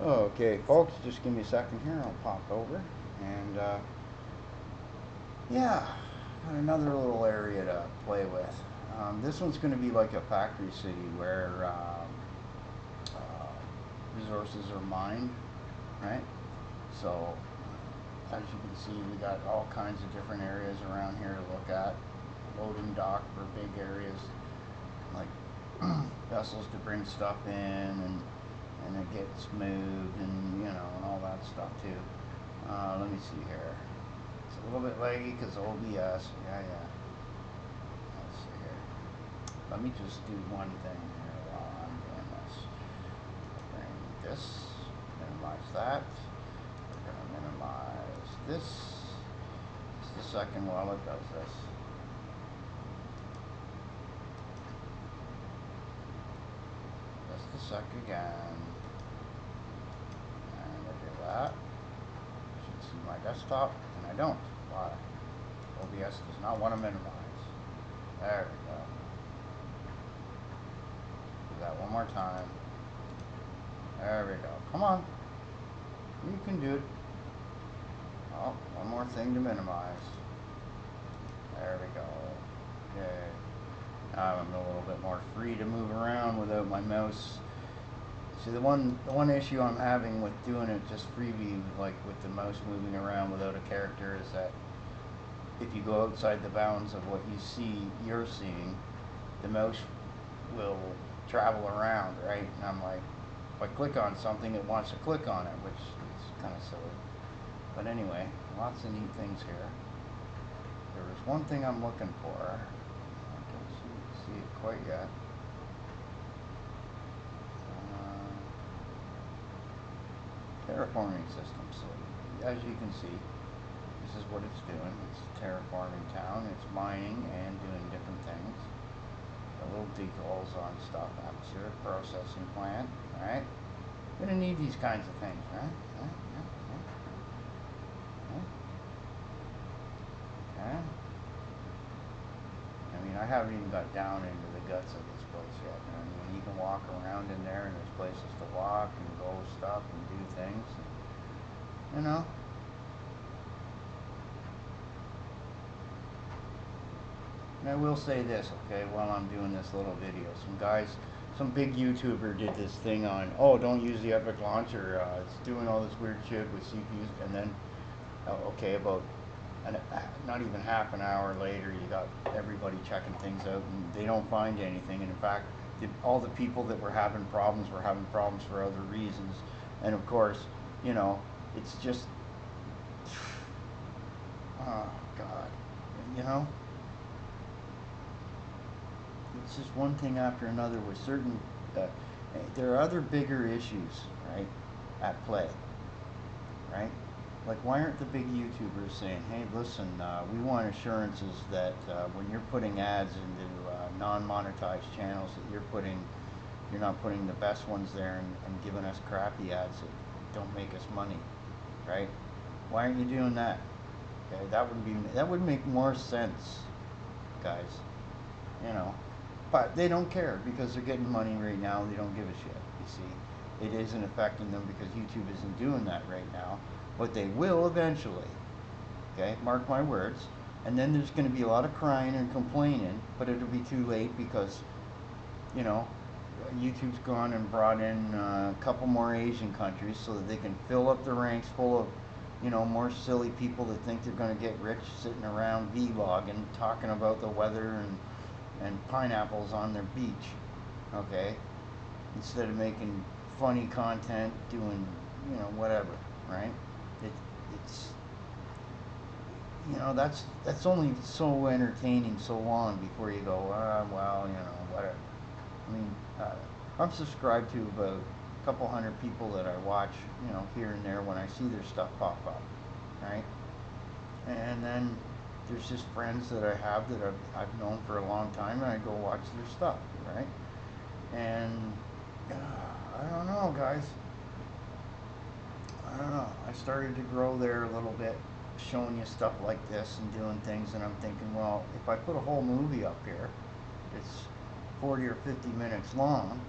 Okay, folks, just give me a second here. I'll pop over. And yeah, got another little area to play with. This one's going to be like a factory city where resources are mined, right? So, as you can see, we got all kinds of different areas around here to look at. Loading dock for big areas, like vessels to bring stuff in and it gets moved and and all that stuff too. Let me see here. It's a little bit laggy because OBS. Yeah. Let's see here. Let me just do one thing here while I'm doing this. Bring this, minimize that. We're going to minimize this. It's the second while it does this. Just a sec again. And we'll do that. Should see my desktop, and I don't. Why? OBS does not want to minimize. There we go. Do that one more time. There we go. Come on. You can do it. Oh, one more thing to minimize. There we go. Okay. Now I'm a little bit more free to move around without my mouse. See, the one issue I'm having with doing it just freebie, like with the mouse moving around without a character, is that if you go outside the bounds of what you're seeing, the mouse will travel around, right? And I'm like, if I click on something, it wants to click on it, which is kind of silly. But anyway, lots of neat things here. There is one thing I'm looking for. I don't see it quite yet. Terraforming system. So as you can see, this is what it's doing. It's terraforming town. It's mining and doing different things. A little decals on stuff. Atmosphere processing plant. Right? You're gonna need these kinds of things, right? Okay. I mean, I haven't even got down into the guts of this place yet. I mean, you can walk around in there, and there's places to walk and go stuff and do things. And, And I will say this, okay, while I'm doing this little video, some big YouTuber did this thing on, oh, don't use the Epic Launcher. It's doing all this weird shit with CPUs, and then, okay, about not even half an hour later, you got everybody checking things out, and they don't find anything. And in fact, all the people that were having problems for other reasons. And of course, it's just, oh God, you know, it's just one thing after another with certain. There are other bigger issues, right, at play, right? Like, why aren't the big YouTubers saying, hey, listen, we want assurances that when you're putting ads into non-monetized channels, that you're not putting the best ones there and giving us crappy ads that don't make us money, right? Why aren't you doing that? Okay, that would make more sense, guys. You know, but they don't care because they're getting money right now. They don't give a shit. You see, it isn't affecting them because YouTube isn't doing that right now, but they will eventually. Okay, mark my words. And then there's going to be a lot of crying and complaining, but it'll be too late because you know YouTube's gone and brought in a couple more Asian countries so that they can fill up the ranks full of more silly people that think they're going to get rich sitting around vlogging, talking about the weather and pineapples on their beach, okay? Instead of making funny content, doing, whatever, right? It, it's, that's only so entertaining so long before you go, well, whatever. I mean, I'm subscribed to about a couple hundred people that I watch, here and there when I see their stuff pop up, right? And then there's just friends that I have that I've known for a long time, and I go watch their stuff, right? And I don't know, guys. I don't know. I started to grow there a little bit, showing you stuff like this and doing things, and I'm thinking, well, if I put a whole movie up here, it's 40 or 50 minutes long,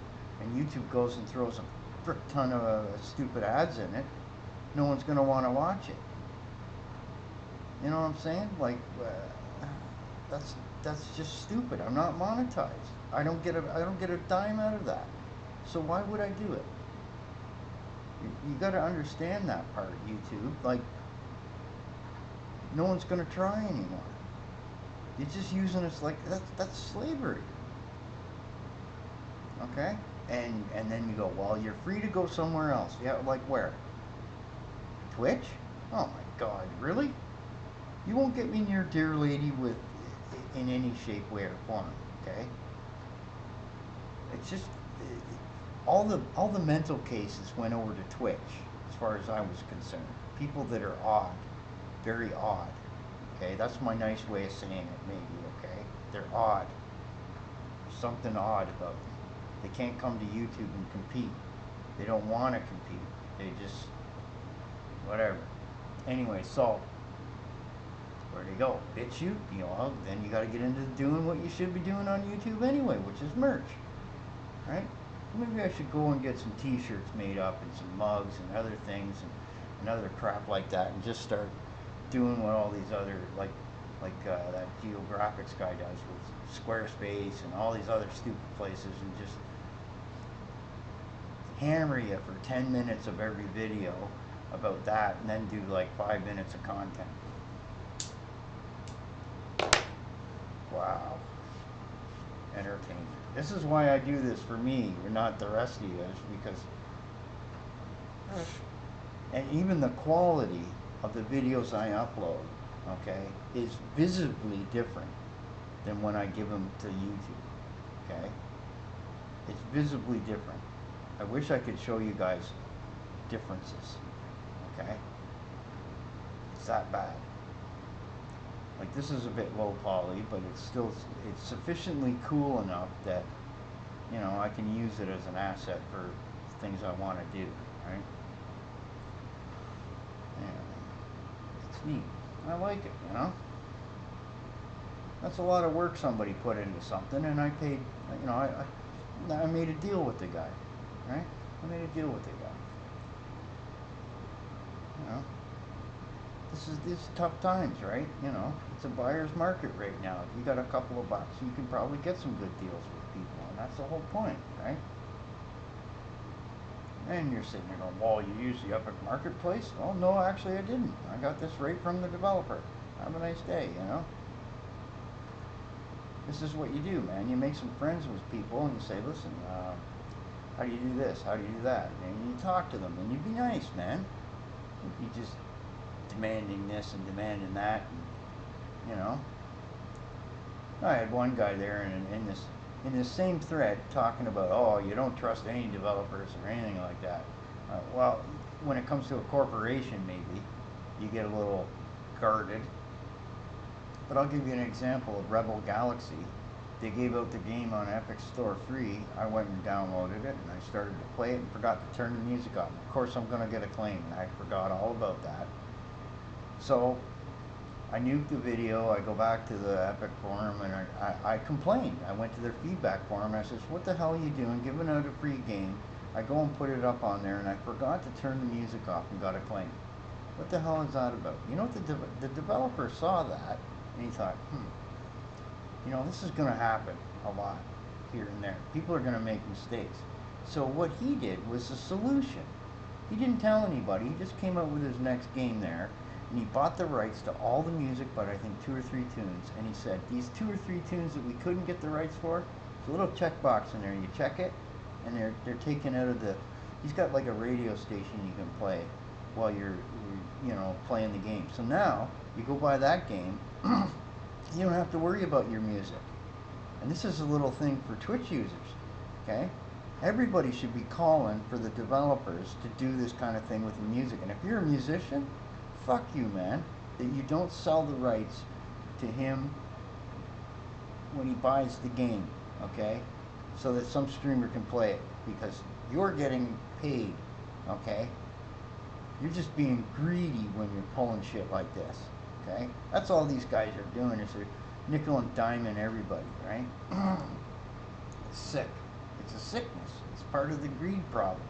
and YouTube goes and throws a frick ton of stupid ads in it, no one's going to want to watch it. You know what I'm saying? Like, that's just stupid. I'm not monetized. I don't get a dime out of that. So why would I do it? You got to understand that part, YouTube. Like, no one's going to try anymore. You're just using us like that's slavery. Okay? And then you go, well, you're free to go somewhere else. Yeah, like where? Twitch? Oh my God, really? You won't get me near Dear Lady with in any shape, way, or form. Okay? It's just all the mental cases went over to Twitch, as far as I was concerned. People that are odd, very odd. Okay, that's my nice way of saying it. Maybe. Okay, they're odd. There's something odd about them. They can't come to YouTube and compete. They don't want to compete. They just whatever. Anyway, so where do you go? BitChute, you know, then you got to get into doing what you should be doing on YouTube anyway, which is merch, right? Maybe I should go and get some T-shirts made up and some mugs and other things and other crap like that, and just start doing what all these other like that geographics guy does with Squarespace and all these other stupid places, and just hammer you for 10 minutes of every video about that, and then do like 5 minutes of content. Wow. Entertainment. This is why I do this for me, or not the rest of you, because and even the quality of the videos I upload, okay, is visibly different than when I give them to YouTube, okay? It's visibly different. I wish I could show you guys differences, okay? It's that bad. Like, this is a bit low poly, but it's sufficiently cool enough that, you know, I can use it as an asset for things I want to do, right? And it's neat. I like it, you know? That's a lot of work somebody put into something, and I paid, you know, I made a deal with the guy, right? I made a deal with the guy. You know? These tough times, right? You know, it's a buyer's market right now. If you got a couple of bucks, you can probably get some good deals with people, and that's the whole point, right? And you're sitting there going, well, you use the Epic Marketplace? Oh, no, actually I didn't. I got this right from the developer. Have a nice day, you know? This is what you do, man. You make some friends with people, and you say, listen, how do you do this? How do you do that? And you talk to them, and you be nice, man. You just demanding this and demanding that, and, you know. I had one guy there in this same thread talking about, oh, you don't trust any developers or anything like that. Well, when it comes to a corporation, maybe you get a little guarded. But I'll give you an example of Rebel Galaxy. They gave out the game on Epic Store free. I went and downloaded it, and I started to play it and forgot to turn the music on. Of course, I'm going to get a claim, and I forgot all about that. So I nuked the video. I go back to the Epic forum, and I complained. I went to their feedback forum, and I says, what the hell are you doing, giving out a free game? I go and put it up on there, and I forgot to turn the music off and got a claim. What the hell is that about? You know what, the developer saw that, and he thought, you know, this is going to happen a lot here and there. People are going to make mistakes. So what he did was a solution. He didn't tell anybody. He just came up with his next game there, and he bought the rights to all the music, but I think 2 or 3 tunes. And he said, these 2 or 3 tunes that we couldn't get the rights for, there's a little checkbox in there. You check it, and they're taken out of the. He's got like a radio station you can play while you're you know, playing the game. So now you go buy that game. You don't have to worry about your music. And this is a little thing for Twitch users, okay? Everybody should be calling for the developers to do this kind of thing with the music. And if you're a musician, fuck you, man, that you don't sell the rights to him when he buys the game, okay? So that some streamer can play it, because you're getting paid, okay? You're just being greedy when you're pulling shit like this. Okay? That's all these guys are doing, is they're nickel and diming everybody, right? It's sick. It's a sickness. It's part of the greed problem.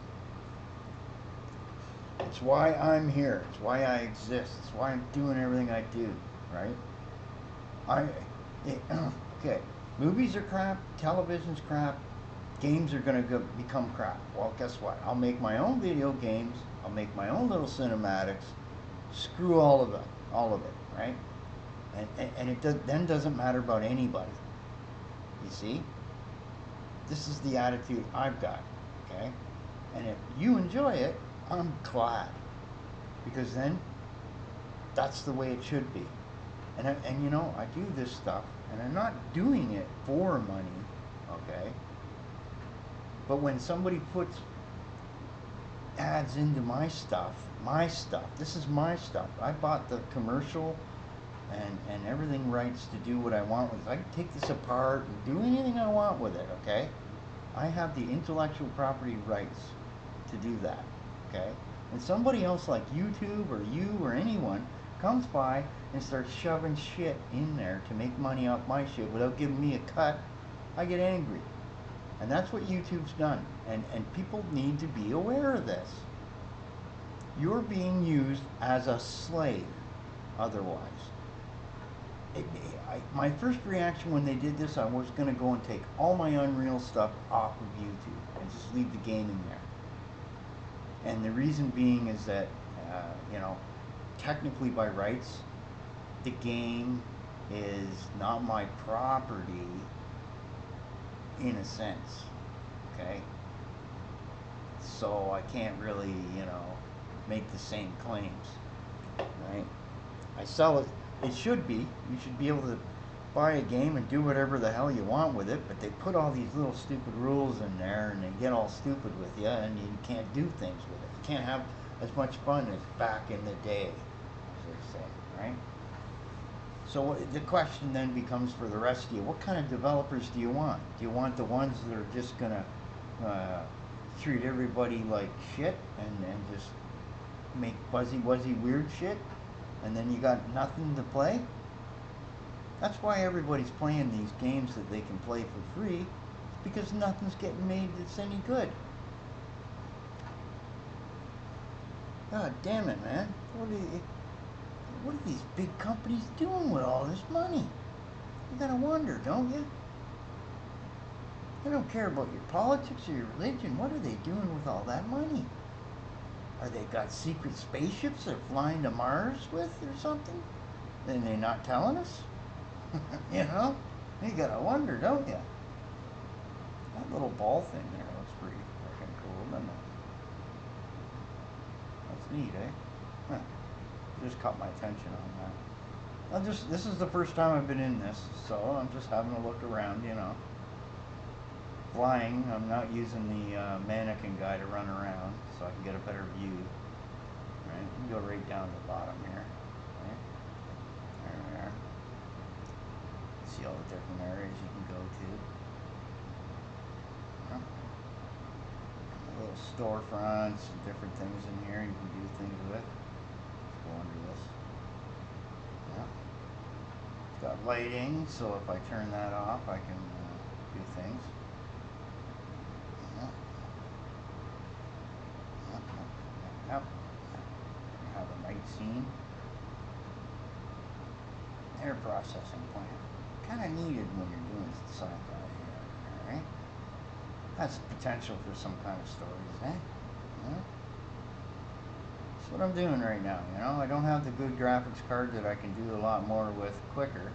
It's why I'm here. It's why I exist. It's why I'm doing everything I do, right? I, okay, movies are crap, television's crap, games are gonna become crap. Well, guess what? I'll make my own video games. I'll make my own little cinematics. Screw all of it, right? And it then doesn't matter about anybody. You see, this is the attitude I've got, okay? And if you enjoy it, I'm glad, because then that's the way it should be. And you know, I do this stuff, and I'm not doing it for money, okay? But when somebody puts ads into my stuff, this is my stuff. I bought the commercial and everything rights to do what I want with it. I can take this apart and do anything I want with it, okay? I have the intellectual property rights to do that, okay? When somebody else like YouTube or you or anyone comes by and starts shoving shit in there to make money off my shit without giving me a cut, I get angry. And that's what YouTube's done. And people need to be aware of this. You're being used as a slave otherwise. My first reaction when they did this, I was going to go and take all my Unreal stuff off of YouTube and just leave the gaming there. And the reason being is that, you know, technically by rights, the game is not my property in a sense, okay? So I can't really, you know, make the same claims, right? I sell it. It should be. You should be able to buy a game and do whatever the hell you want with it, but they put all these little stupid rules in there and they get all stupid with you and you can't do things with it. You can't have as much fun as back in the day, as they say, right? So the question then becomes for the rest of you, what kind of developers do you want? Do you want the ones that are just going to treat everybody like shit and just make fuzzy weird shit? And then you got nothing to play? That's why everybody's playing these games that they can play for free, because nothing's getting made that's any good. God damn it, man. What are these big companies doing with all this money? You gotta wonder, don't you? They don't care about your politics or your religion. What are they doing with all that money? Are they got secret spaceships they're flying to Mars with or something? Then they're not telling us? You know? You gotta wonder, don't you? That little ball thing there looks pretty fucking cool, doesn't it? That's neat, eh? Huh. Just caught my attention on that. This is the first time I've been in this, so I'm just having a look around, you know. Flying, I'm not using the mannequin guy to run around, so I can get a better view. Right, you can go right down to the bottom here. Right? There. See all the different areas you can go to. Yeah. Little storefronts and different things in here you can do things with. Let's go under this. Yeah. It's got lighting, so if I turn that off, I can do things. Yep. Have a night scene. Air processing plant. Kind of needed when you're doing sci-fi here, right? That's potential for some kind of stories, eh? Yeah. That's what I'm doing right now, you know? I don't have the good graphics card that I can do a lot more with quicker.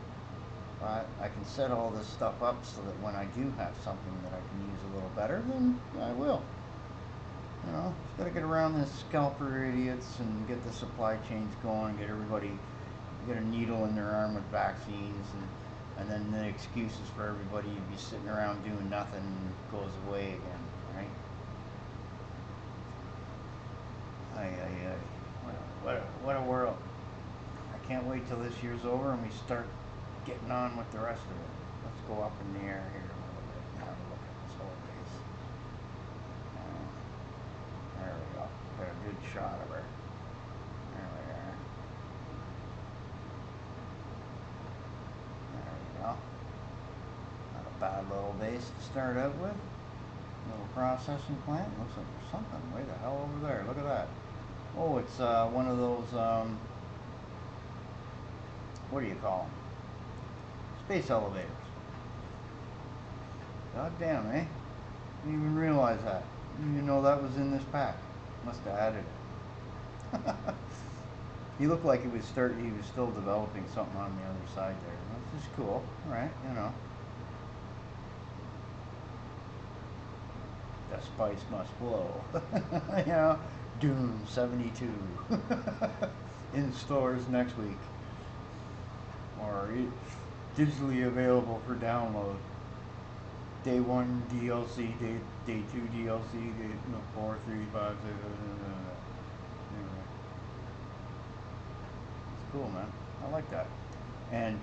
But I can set all this stuff up so that when I do have something that I can use a little better, then I will. You know, just got to get around this scalper idiots and get the supply chains going, get everybody, get a needle in their arm with vaccines, and then the excuses for everybody to be sitting around doing nothing goes away again, right? What a world. I can't wait till this year's over and we start getting on with the rest of it. Let's go up in the air here a little bit and have a look at this whole base. There we go. Got a good shot of her. There we are. There we go. Not a bad little base to start out with. Little processing plant. Looks like there's something way the hell over there. Look at that. Holy it's one of those, what do you call them? Space elevators. God damn, eh? Didn't even realize that. Didn't even know that was in this pack. Must have added it. He looked like he was still developing something on the other side there. Which is cool, right? You know. The spice must flow. You know, Doom 72 in stores next week, or digitally available for download. Day 1 DLC, day 2 DLC, day 4, 3, 5, 6. Anyway, it's cool, man. I like that. And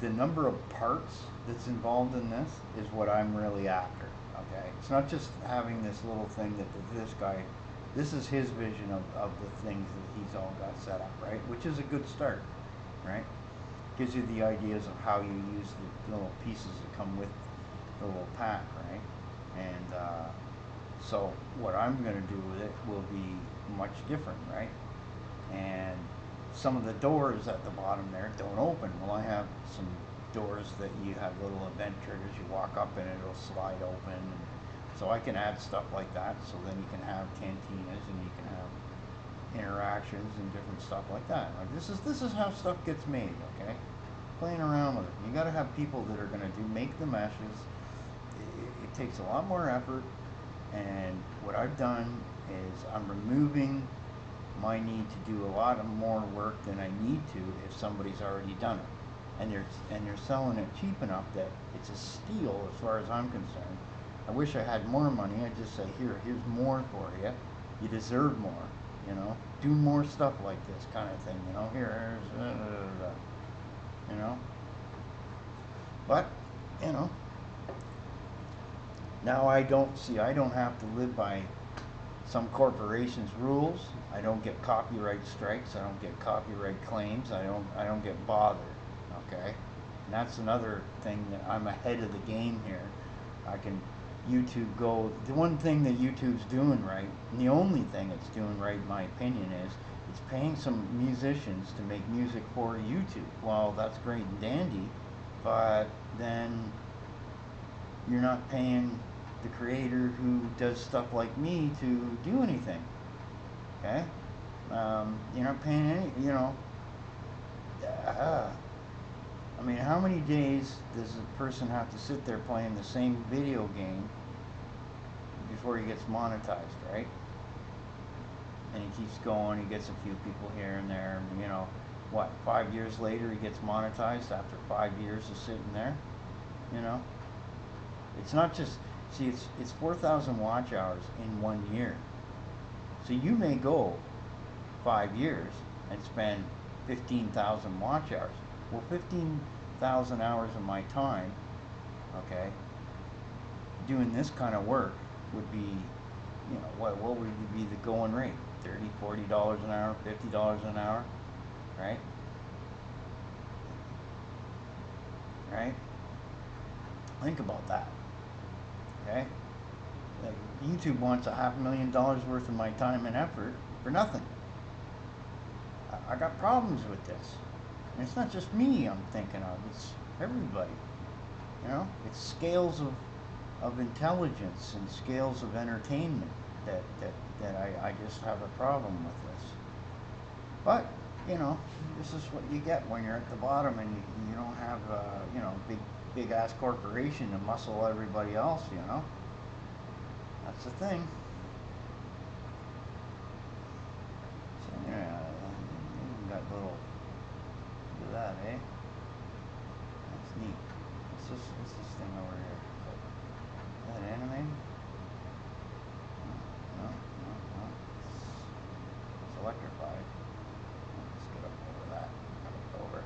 the number of parts that's involved in this is what I'm really after. Okay, it's not just having this little thing that this guy, this is his vision of the things that he's all got set up, right? Which is a good start, right? Gives you the ideas of how you use the little pieces that come with the little pack, right? And so what I'm going to do with it will be much different, right? And some of the doors at the bottom there don't open. Well, I have some doors that you have little event triggers. You walk up and it'll slide open. And so I can add stuff like that. So then you can have cantinas and you can have interactions and different stuff like that. Like this is how stuff gets made. Okay, playing around with it. You got to have people that are going to make the meshes. It takes a lot more effort. And what I've done is I'm removing my need to do a lot of more work than I need to if somebody's already done it. And they're selling it cheap enough that it's a steal as far as I'm concerned. I wish I had more money. I'd just say, here's more for you. You deserve more, you know. Do more stuff like this kind of thing, you know. Here's, you know. But, you know, now I don't have to live by some corporation's rules. I don't get copyright strikes. I don't get copyright claims. I don't get bothered. Okay, and that's another thing that I'm ahead of the game here. I can YouTube go. The one thing that YouTube's doing right, and the only thing it's doing right, in my opinion, is it's paying some musicians to make music for YouTube. Well, that's great and dandy, but then you're not paying the creator who does stuff like me to do anything. Okay, you're not paying any. You know. I mean, how many days does a person have to sit there playing the same video game before he gets monetized, right? And he keeps going, he gets a few people here and there, and you know, what, 5 years later he gets monetized after 5 years of sitting there, you know? It's not just, see, it's 4,000 watch hours in 1 year. So you may go 5 years and spend 15,000 watch hours. Well, 15,000 hours of my time, okay, doing this kind of work would be, you know, what would be the going rate? $30, $40 an hour, $50 an hour, right? Right? Think about that, okay? Like, YouTube wants $500,000 worth of my time and effort for nothing. I got problems with this. And it's not just me I'm thinking of, it's everybody. You know, it's scales of intelligence and scales of entertainment that I just have a problem with this. But, you know, this is what you get when you're at the bottom and you don't have, you know, big ass corporation to muscle everybody else, you know. That's the thing. So, yeah, we got little. Look at that, eh? That's neat. What's this thing over here? Is that animated? No. It's electrified. Let's get up over that. Over.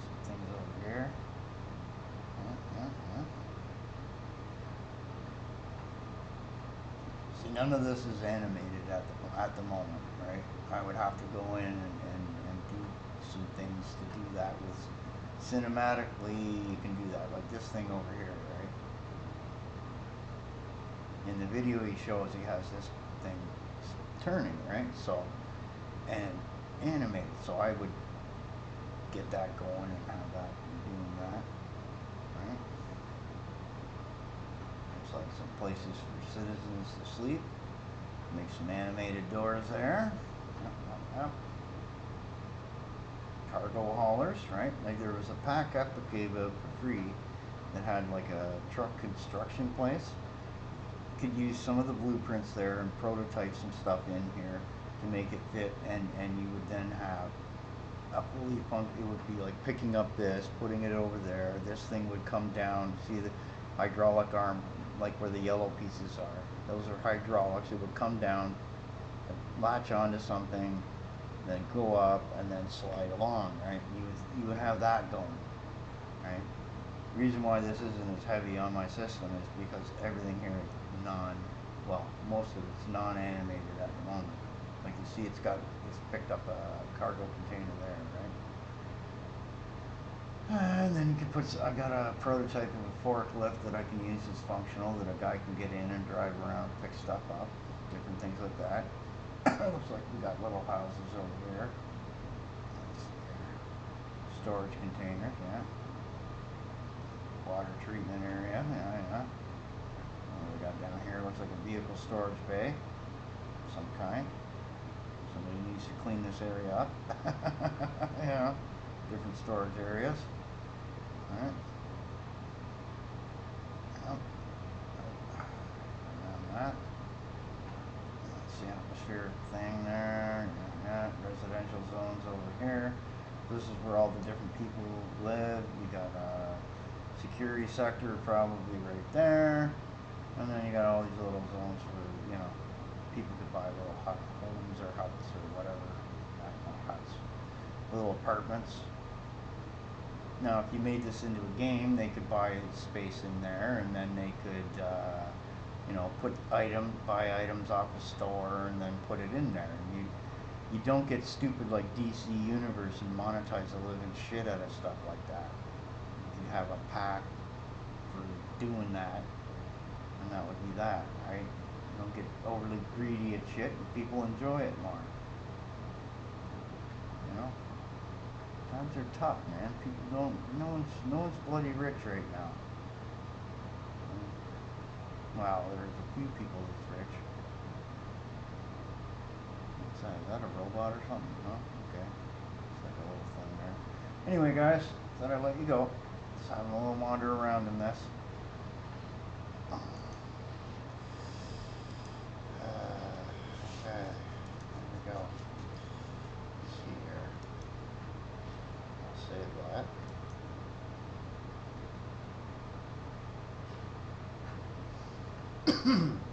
Some things over here. Yeah. See, none of this is animated at the moment, right? I would have to go in and do some things to do that with. Cinematically, you can do that, like this thing over here, right? In the video he shows, he has this thing turning, right? So, and animated. So I would get that going and have that doing that, right? Looks like some places for citizens to sleep. Make some animated doors there. Yep, yep, yep. Cargo haulers, right? Like there was a pack up that gave out for free that had like a truck construction place. Could use some of the blueprints there and prototype some stuff in here to make it fit, and you would then have a fully it would be like picking up this, putting it over there. This thing would come down. See the hydraulic arm, like where the yellow pieces are. Those are hydraulics. It would come down, latch onto something, then go up, and then slide along. Right? You would have that going. Right? The reason why this isn't as heavy on my system is because everything here is most of it's non-animated at the moment. Like you see, it's picked up a cargo container there, right? And then you can I got a prototype of a forklift that I can use as functional, that a guy can get in and drive around, pick stuff up, different things like that. Looks like we got little houses over here. Storage containers, yeah. Water treatment area, yeah. What we got down here looks like a vehicle storage bay of some kind. Somebody needs to clean this area up. Yeah, different storage areas. All right. Yep. Around that. That's the atmosphere thing there. Yeah, residential zones over here. This is where all the different people live. We got a security sector probably right there. And then you got all these little zones where, people could buy little homes or huts or whatever. Not huts. Little apartments. Now, if you made this into a game, they could buy space in there, and then they could, buy items off a store, and then put it in there. And you don't get stupid like DC Universe and monetize the living shit out of stuff like that. You have a pack for doing that, and that would be that, right? You don't get overly greedy at shit, and people enjoy it more. You know? Times are tough, man. People don't. No one's bloody rich right now. Well, there's a few people that's rich. What's that? Is that a robot or something? No? Okay. It's like a little thing there. Anyway, guys, thought I'd let you go. Just having a little wander around in this. Okay. There we go. Let's see here. I'll save that.